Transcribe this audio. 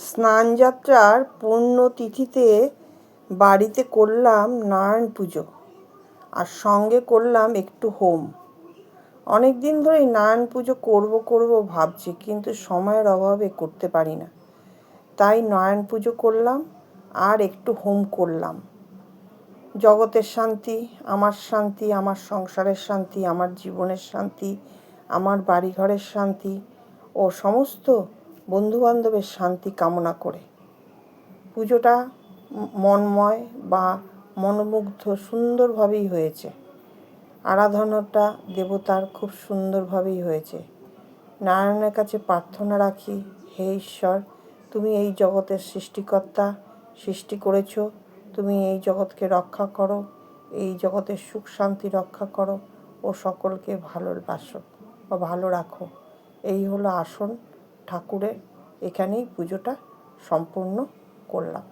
স্নানযাত্রার পুণ্যতিথিতে বাড়িতে করলাম নারায়ণ পুজো, আর সঙ্গে করলাম একটু হোম। অনেক দিন ধরেই নারায়ণ পুজো করব ভাবছি, কিন্তু সময়ের অভাবে করতে পারি না। তাই নারায়ণ পুজো করলাম আর একটু হোম করলাম। জগতের শান্তি, আমার সংসারের শান্তি, আমার জীবনের শান্তি, আমার বাড়িঘরের শান্তি ও সমস্ত বন্ধুবান্ধবের শান্তি কামনা করে পুজোটা মনময় বা মনোমুগ্ধ সুন্দরভাবেই হয়েছে। আরাধনাটা দেবতার খুব সুন্দরভাবেই হয়েছে। নারায়ণের কাছে প্রার্থনা রাখি, হে ঈশ্বর, তুমি এই জগতের সৃষ্টিকর্তা, সৃষ্টি করেছ, তুমি এই জগৎকে রক্ষা করো, এই জগতের সুখ শান্তি রক্ষা করো ও সকলকে ভালোবাসো বা ভালো রাখো। এই হলো আসন ঠাকুরের। এখানেই পুজোটা সম্পূর্ণ করলাম।